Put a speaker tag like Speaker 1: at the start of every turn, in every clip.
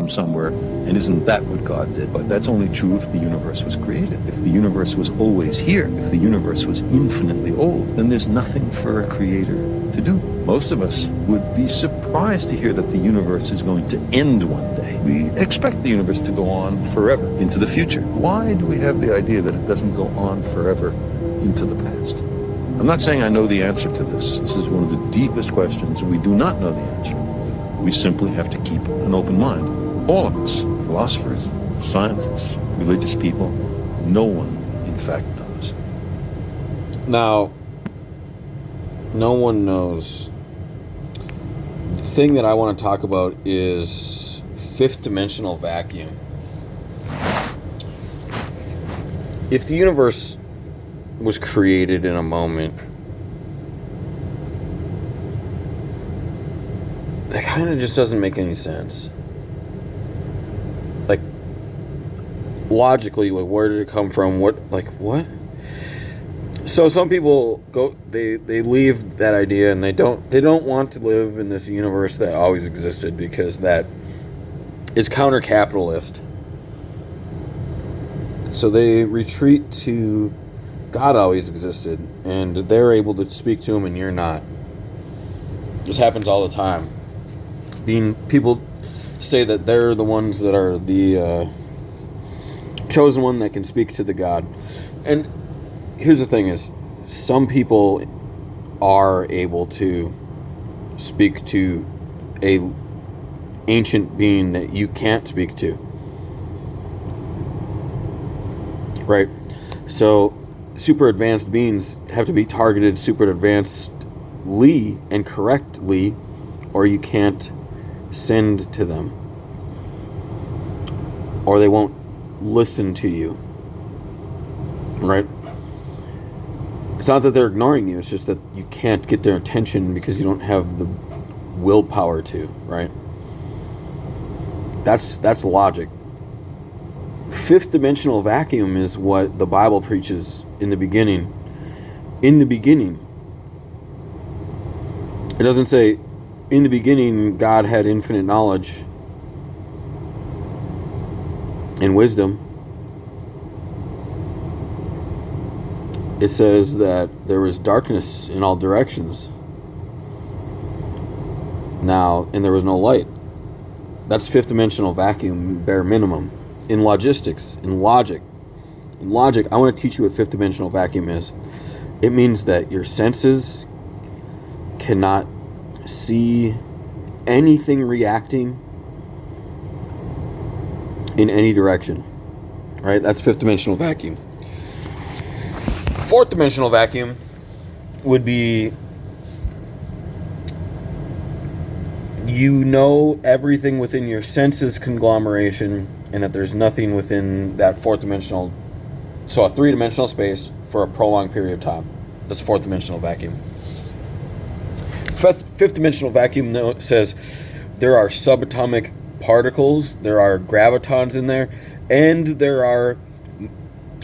Speaker 1: from somewhere, and isn't that what God did? But that's only true if the universe was created. If the universe was always here, if the universe was infinitely old, then there's nothing for a creator to do. Most of us would be surprised to hear that the universe is going to end one day. We expect the universe to go on forever into the future. Why do we have the idea that it doesn't go on forever into the past? I'm not saying I know the answer to this. This is one of the deepest questions. We do not know the answer. We simply have to keep an open mind. All of us, philosophers, scientists, religious people, no one, in fact, knows.
Speaker 2: Now, no one knows. The thing that I want to talk about is fifth dimensional vacuum. If the universe was created in a moment, that kind of just doesn't make any sense. Like, logically, like, where did it come from? What? So some people they leave that idea, and they don't want to live in this universe that always existed, because that is counter-capitalist. So they retreat to God always existed, and they're able to speak to him, and you're not. This happens all the time. People say that they're the ones that are the chosen one that can speak to the God. And here's the thing is, some people are able to speak to a ancient being that you can't speak to. Right? So super advanced beings have to be targeted super advancedly and correctly, or you can't send to them, or they won't listen to you. Right? It's not that they're ignoring you, it's just that you can't get their attention because you don't have the willpower to, right? That's logic. Fifth dimensional vacuum is what the Bible preaches in the beginning. In the beginning. It doesn't say, in the beginning, God had infinite knowledge and wisdom. It says that there was darkness in all directions. Now, and there was no light. That's fifth dimensional vacuum, bare minimum. In logistics, in logic, I want to teach you what fifth dimensional vacuum is. It means that your senses cannot see anything reacting in any direction. Right? That's fifth dimensional vacuum. Fourth dimensional vacuum would be, you know everything within your senses conglomeration, and that there's nothing within that fourth dimensional, so a three-dimensional space for a prolonged period of time. That's fourth dimensional vacuum. Fifth dimensional vacuum says there are subatomic particles, there are gravitons in there, and there are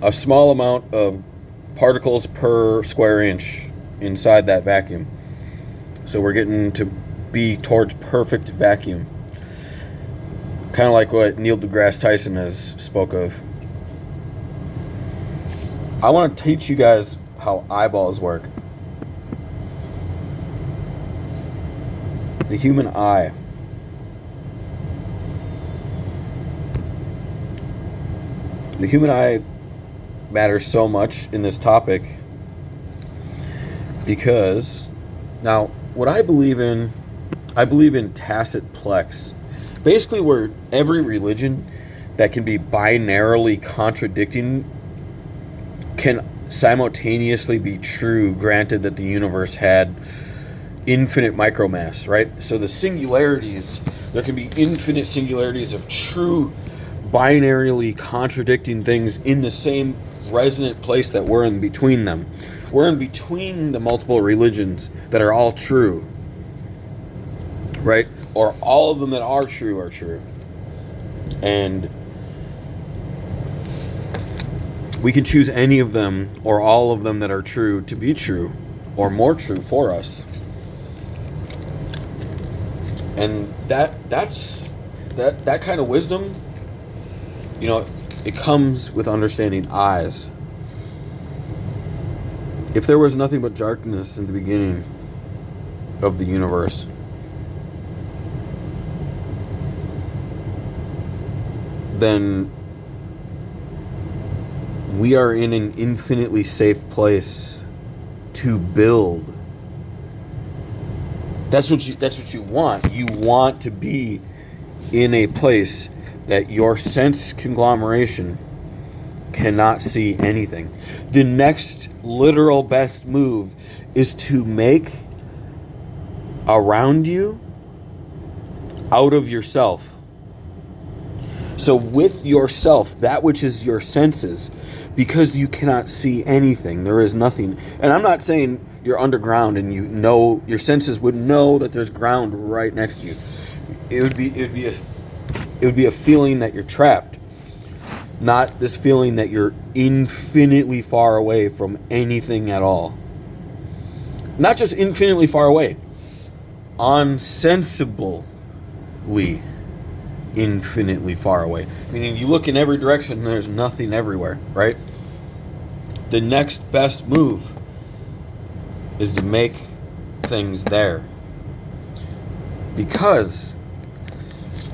Speaker 2: a small amount of particles per square inch inside that vacuum. So we're getting to be towards perfect vacuum. Kind of like what Neil deGrasse Tyson has spoke of. I want to teach you guys how eyeballs work. The human eye. The human eye matters so much in this topic because, now, what I believe in tacit plex. Basically, where every religion that can be binarily contradicting can simultaneously be true, granted that the universe had infinite micromass, right? So the singularities, there can be infinite singularities of true binarily contradicting things in the same resonant place that we're in between them. We're in between the multiple religions that are all true, right? Or all of them that are true. And we can choose any of them or all of them that are true to be true or more true for us. And that's that kind of wisdom, you know, it comes with understanding eyes. If there was nothing but darkness in the beginning of the universe, then we are in an infinitely safe place to build. That's what you want. You want to be in a place that your sense conglomeration cannot see anything. The next literal best move is to make around you out of yourself. So with yourself, that which is your senses, because you cannot see anything, there is nothing. And I'm not saying you're underground and you know, your senses would know that there's ground right next to you. It would be a feeling that you're trapped, not this feeling that you're infinitely far away from anything at all. Not just infinitely far away, unsensibly infinitely far away. Meaning you look in every direction and there's nothing everywhere, right? The next best move is to make things there. Because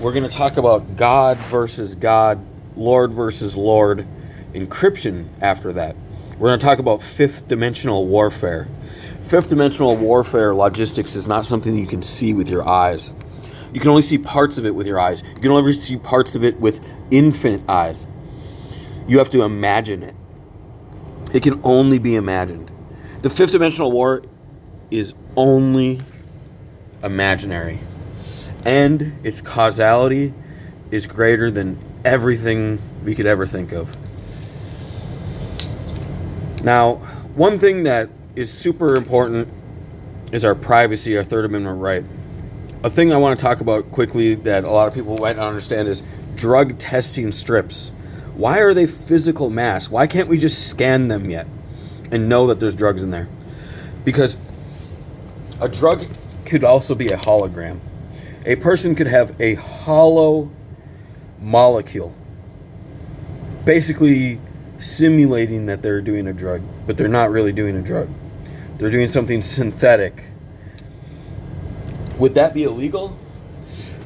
Speaker 2: we're going to talk about God versus God, Lord versus Lord, encryption after that. We're going to talk about fifth dimensional warfare. Fifth dimensional warfare logistics is not something you can see with your eyes. You can only see parts of it with your eyes. You can only see parts of it with infinite eyes. You have to imagine it. It can only be imagined. The fifth dimensional war is only imaginary. And its causality is greater than everything we could ever think of. Now, one thing that is super important is our privacy, our Third Amendment right. A thing I want to talk about quickly that a lot of people might not understand is drug testing strips. Why are they physical masks? Why can't we just scan them yet and know that there's drugs in there? Because a drug could also be a hologram. A person could have a hollow molecule, basically simulating that they're doing a drug, but they're not really doing a drug. They're doing something synthetic. Would that be illegal?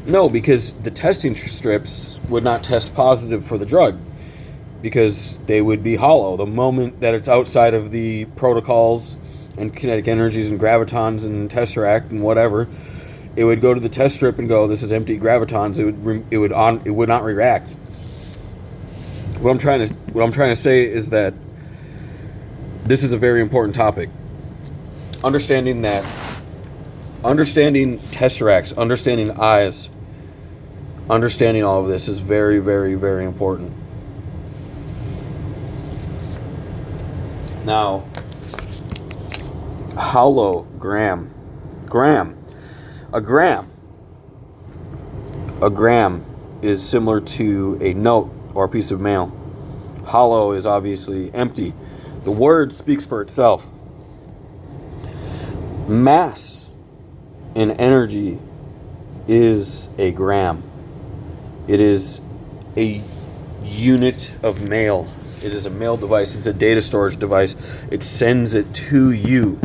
Speaker 2: No, because the testing strips would not test positive for the drug because they would be hollow. The moment that it's outside of the protocols and kinetic energies and gravitons and tesseract and whatever, it would go to the test strip and go, this is empty gravitons. It would not react. What I'm trying to say is that this is a very important topic. Understanding tesseracts, understanding eyes, understanding all of this is very, very, very important. Now, hologram. A gram is similar to a note or a piece of mail. Hollow is obviously empty. The word speaks for itself. Mass and energy is a gram. It is a unit of mail. It is a mail device. It's a data storage device. It sends it to you.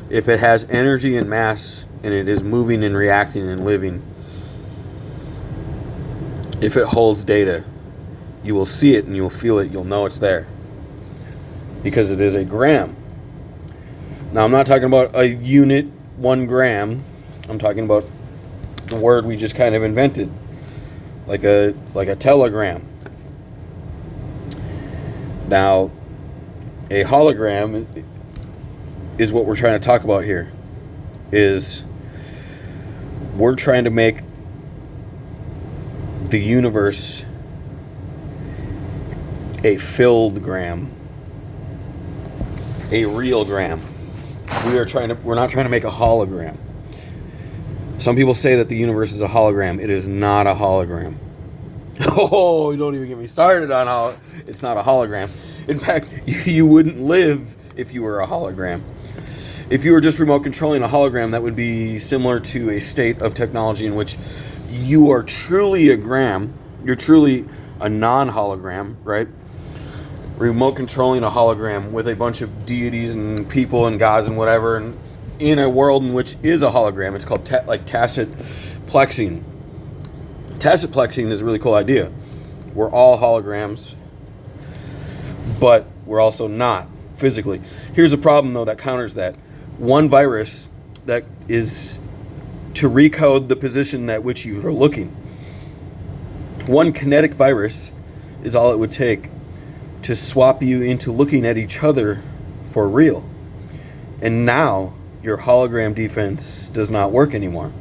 Speaker 2: If it has energy and mass and it is moving and reacting and living, if it holds data, you will see it and you will feel it. You'll know it's there because it is a gram. Now, I'm not talking about a unit, 1 gram. I'm talking about the word we just kind of invented, like a telegram. Now, a hologram is what we're trying to talk about here. Is we're trying to make the universe a filled gram, a real gram. We're not trying to make a hologram. Some people say that the universe is a hologram. It is not a hologram. Oh, you don't even get me started on how it's not a hologram. In fact, you wouldn't live if you were a hologram. If you were just remote controlling a hologram, that would be similar to a state of technology in which you are truly a gram, you're truly a non-hologram, right? Remote controlling a hologram with a bunch of deities and people and gods and whatever, and in a world in which is a hologram. It's called tacit plexing. Tacit plexing is a really cool idea. We're all holograms, but we're also not physically. Here's a problem, though, that counters that. One virus that is to recode the position at which you are looking. One kinetic virus is all it would take to swap you into looking at each other for real. And now your hologram defense does not work anymore,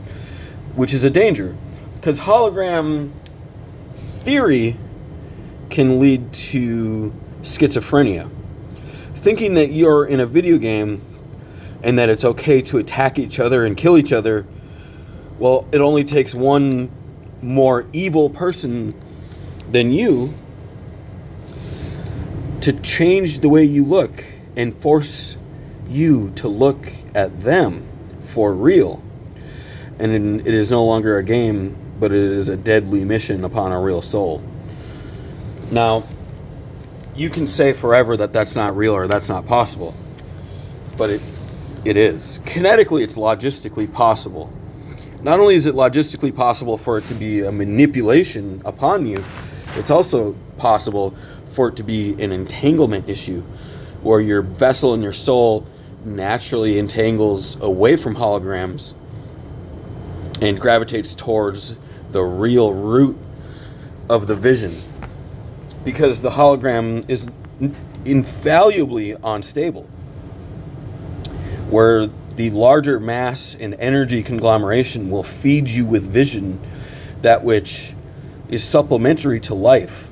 Speaker 2: which is a danger, because hologram theory can lead to schizophrenia. Thinking that you're in a video game and that it's okay to attack each other and kill each other, well, it only takes one more evil person than you to change the way you look and force you to look at them for real. And it is no longer a game, but it is a deadly mission upon a real soul. Now, you can say forever that that's not real or that's not possible, but it is. Kinetically, it's logistically possible. Not only is it logistically possible for it to be a manipulation upon you, it's also possible for it to be an entanglement issue, where your vessel and your soul naturally entangles away from holograms and gravitates towards the real root of the vision. Because the hologram is infallibly unstable, where the larger mass and energy conglomeration will feed you with vision, that which is supplementary to life.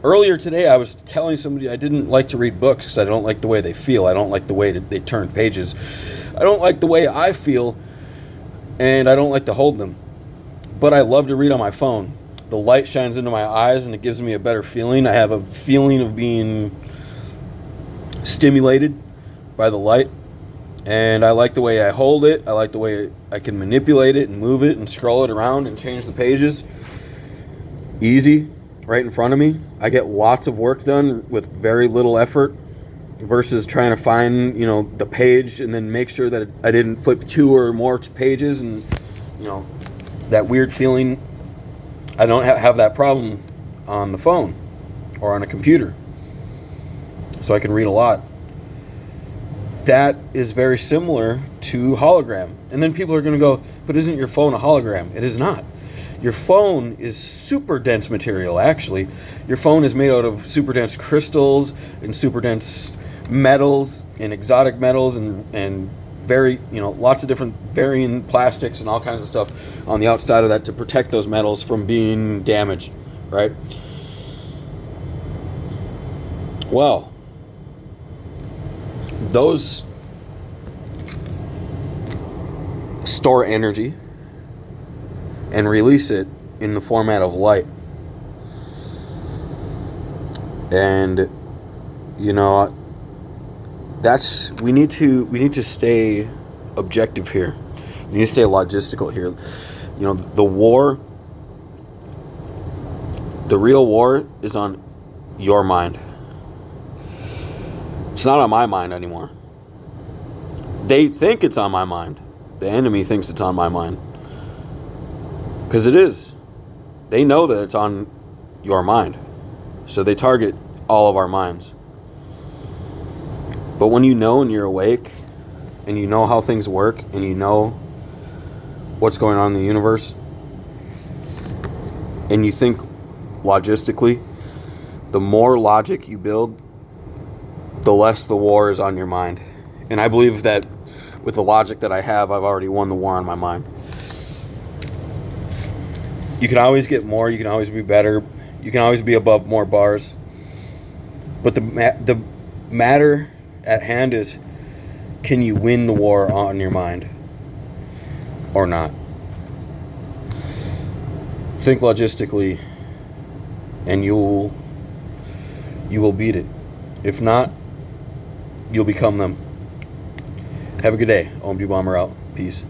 Speaker 2: Earlier today, I was telling somebody I didn't like to read books because I don't like the way they feel. I don't like the way that they turn pages. I don't like the way I feel, and I don't like to hold them. But I love to read on my phone. The light shines into my eyes, and it gives me a better feeling. I have a feeling of being stimulated by the light. And I like the way I hold it. I like the way I can manipulate it and move it and scroll it around and change the pages. Easy, right in front of me. I get lots of work done with very little effort versus trying to find, the page and then make sure that I didn't flip 2 or more pages, and, that weird feeling. I don't have that problem on the phone or on a computer. So I can read a lot. That is very similar to hologram. And then people are going to go, but isn't your phone a hologram? It is not. Your phone is super dense material, actually. Your phone is made out of super dense crystals and super dense metals and exotic metals and very, lots of different varying plastics and all kinds of stuff on the outside of that to protect those metals from being damaged, right? Well, those store energy and release it in the format of light. And we need to stay objective here. We need to stay logistical here. The real war is on your mind. It's not on my mind anymore. They think it's on my mind. The enemy thinks it's on my mind. Because it is. They know that it's on your mind. So they target all of our minds. But when you know and you're awake, and you know how things work, and you know what's going on in the universe, and you think logistically, the more logic you build, the less the war is on your mind. And I believe that with the logic that I have, I've already won the war on my mind. You can always get more, you can always be better, you can always be above more bars. But the matter at hand is, can you win the war on your mind or not? Think logistically, and you will beat it. If not, you'll become them. Have a good day. OMG Bomber out. Peace.